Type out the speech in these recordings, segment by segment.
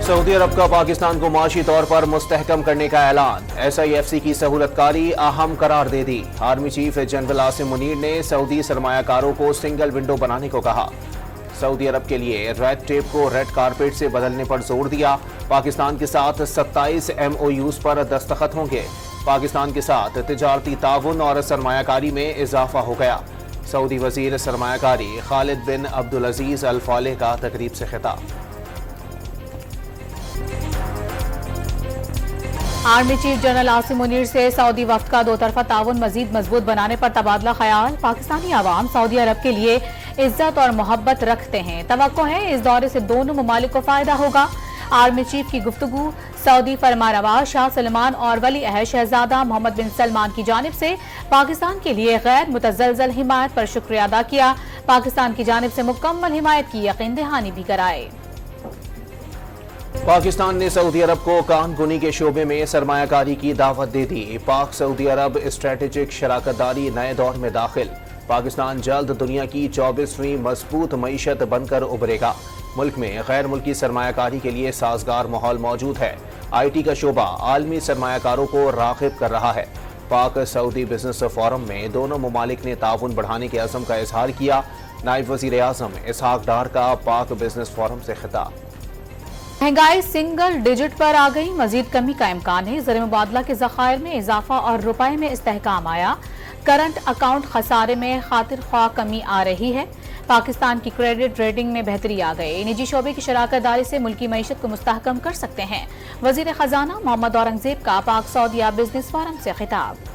سعودی عرب کا پاکستان کو معاشی طور پر مستحکم کرنے کا اعلان، SIFC کی سہولت کاری اہم قرار دے دی۔ Army chief general Asim Munir نے سعودی سرمایہ کاروں کو سنگل ونڈو بنانے کو کہا۔ سعودی عرب کے لیے ریڈ ٹیپ کو ریڈ کارپیٹ سے بدلنے پر زور دیا۔ پاکستان کے ساتھ 27 MOUs پر دستخط ہوں گے۔ پاکستان کے ساتھ تجارتی تعاون اور سرمایہ کاری میں اضافہ ہو گیا۔ سعودی وزیر سرمایہ کاری خالد بن عبدالعزیز الفالح کا تقریب سے خطاب۔ Army chief general Asim Munir سے سعودی وفد کا دو طرفہ تعاون مزید مضبوط بنانے پر تبادلہ خیال۔ پاکستانی عوام سعودی عرب کے لیے عزت اور محبت رکھتے ہیں، توقع ہے اس دورے سے دونوں ممالک کو فائدہ ہوگا۔ آرمی چیف کی گفتگو سعودی فرمانروا شاہ سلمان اور ولی عہد شہزادہ محمد بن سلمان کی جانب سے پاکستان کے لیے غیر متزلزل حمایت پر شکریہ ادا کیا۔ پاکستان کی جانب سے مکمل حمایت کی یقین دہانی بھی کرائے۔ پاکستان نے سعودی عرب کو کان کنی کے شعبے میں سرمایہ کاری کی دعوت دے دی۔ پاک سعودی عرب اسٹریٹجک شراکت داری نئے دور میں داخل۔ پاکستان جلد دنیا کی 24ویں مضبوط معیشت بن کر ابھرے گا۔ ملک میں غیر ملکی سرمایہ کاری کے لیے سازگار ماحول موجود ہے۔ IT کا شعبہ عالمی سرمایہ کاروں کو راغب کر رہا ہے۔ پاک سعودی بزنس فورم میں دونوں ممالک نے تعاون بڑھانے کے عزم کا اظہار کیا۔ نائب وزیر اعظم اسحاق ڈار کا پاک بزنس فورم سے خطاب۔ مہنگائی سنگل ڈیجٹ پر آ گئی، مزید کمی کا امکان ہے۔ زر مبادلہ کے ذخائر میں اضافہ اور روپے میں استحکام آیا۔ کرنٹ اکاؤنٹ خسارے میں خاطر خواہ کمی آ رہی ہے۔ پاکستان کی کریڈٹ ریٹنگ میں بہتری آ گئی۔ نجی شعبے کی شراکت داری سے ملکی معیشت کو مستحکم کر سکتے ہیں۔ وزیر خزانہ محمد اورنگزیب کا پاک سعودیہ بزنس فورم سے خطاب۔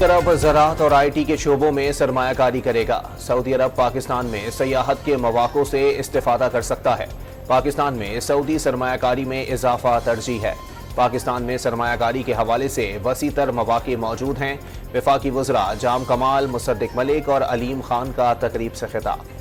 عرب زراعت اور IT کے شعبوں میں سرمایہ کاری کرے گا۔ سعودی عرب پاکستان میں سیاحت کے مواقع سے استفادہ کر سکتا ہے۔ پاکستان میں سعودی سرمایہ کاری میں اضافہ ترجیح ہے۔ پاکستان میں سرمایہ کاری کے حوالے سے وسیع تر مواقع موجود ہیں۔ وفاقی وزراء جام کمال، مصدق ملک اور علیم خان کا تقریب سے خطاب۔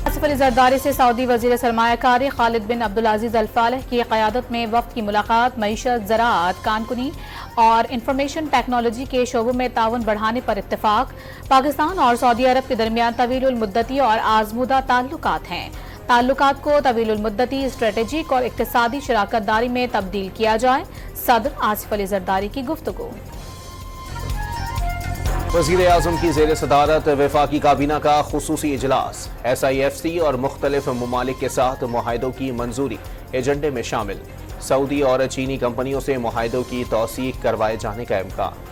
آصف علی زرداری سے سعودی وزیر سرمایہ کاری خالد بن عبدالعزیز الفالح کی قیادت میں وفد کی ملاقات۔ معیشت، زراعت، کانکنی اور انفارمیشن ٹیکنالوجی کے شعبوں میں تعاون بڑھانے پر اتفاق۔ پاکستان اور سعودی عرب کے درمیان طویل المدتی اور آزمودہ تعلقات ہیں۔ تعلقات کو طویل المدتی اسٹریٹجک اور اقتصادی شراکت داری میں تبدیل کیا جائے۔ صدر آصف علی زرداری کی گفتگو۔ وزیر اعظم کی زیر صدارت وفاقی کابینہ کا خصوصی اجلاس۔ SIFC اور مختلف ممالک کے ساتھ معاہدوں کی منظوری ایجنڈے میں شامل۔ سعودی اور چینی کمپنیوں سے معاہدوں کی توثیق کروائے جانے کا امکان۔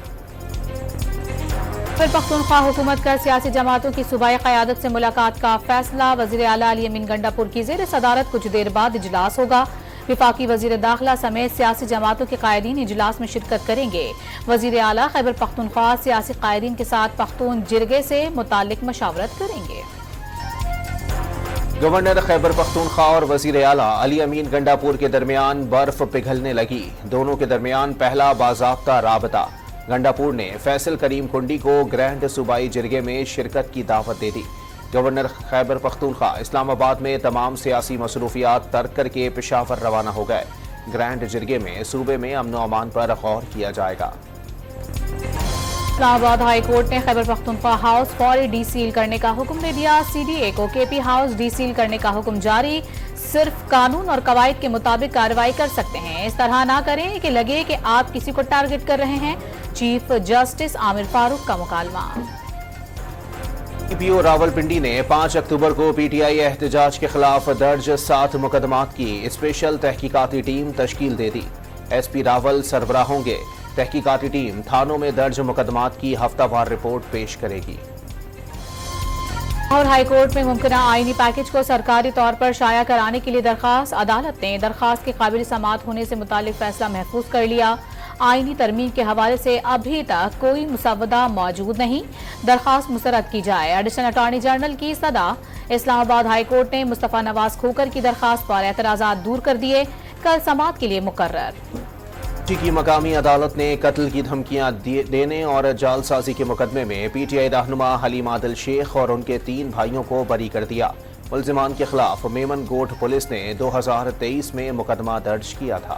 خیبر پختونخوا حکومت کا سیاسی جماعتوں کی صوبائی قیادت سے ملاقات کا فیصلہ۔ وزیر اعلیٰ علی امین گنڈا پور کی زیر صدارت کچھ دیر بعد اجلاس ہوگا۔ وفاقی وزیر داخلہ سمیت سیاسی جماعتوں کے قائدین اجلاس میں شرکت کریں گے۔ وزیر اعلیٰ خیبر پختونخوا سیاسی قائدین کے ساتھ پختون جرگے سے متعلق مشاورت کریں گے۔ گورنر خیبر پختونخوا اور وزیر اعلیٰ علی امین گنڈا پور کے درمیان برف پگھلنے لگی۔ دونوں کے درمیان پہلا باضابطہ رابطہ۔ گنڈا پور نے فیصل کریم کنڈی کو گرینڈ صوبائی جرگے میں شرکت کی دعوت دے دی۔ گورنر خیبر پختونخوا اسلام آباد میں تمام سیاسی مصروفیات ترک کر کے پشاور روانہ ہو گئے۔ گرینڈ جرگے میں صوبے میں امن و امان پر غور کیا جائے گا۔ اسلام آباد ہائی کورٹ نے خیبر پختونخوا ہاؤس فوری ڈی سیل کرنے کا حکم دے دیا۔ CDA کو KP ہاؤس ڈی سیل کرنے کا حکم جاری۔ صرف قانون اور قواعد کے مطابق کارروائی کر سکتے ہیں، اس طرح نہ کریں کہ لگے کہ آپ کسی کو ٹارگٹ کر رہے ہیں۔ چیف جسٹس عامر فاروق کا مکالمہ۔ PO راولپنڈی نے 5 اکتوبر کو PTI احتجاج کے خلاف درج 7 مقدمات کی اسپیشل تحقیقاتی ٹیم تشکیل دے دی۔ SP راول سربراہ ہوں گے۔ تحقیقاتی ٹیم تھانوں میں درج مقدمات کی ہفتہ وار رپورٹ پیش کرے گی۔ اور ہائی کورٹ میں ممکنہ آئینی پیکج کو سرکاری طور پر شائع کرانے کے لیے درخواست۔ عدالت نے درخواست کے قابل سماعت ہونے سے متعلق فیصلہ محفوظ کر لیا۔ آئینی ترمیم کے حوالے سے ابھی تک کوئی مسودہ موجود نہیں، درخواست مسترد کی جائے۔ ایڈیشنل اٹارنی جنرل کی صدا۔ اسلام آباد ہائی کورٹ نے مصطفیٰ نواز کھوکر کی درخواست پر اعتراضات دور کر دیے، کل سماعت کے لیے مقرر۔ کی مقامی عدالت نے قتل کی دھمکیاں دینے اور جعلسازی کے مقدمے میں PTI رہنما حلیم عادل شیخ اور ان کے 3 بھائیوں کو بری کر دیا۔ ملزمان کے خلاف میمن گوٹ پولیس نے 2023 میں مقدمہ درج کیا تھا۔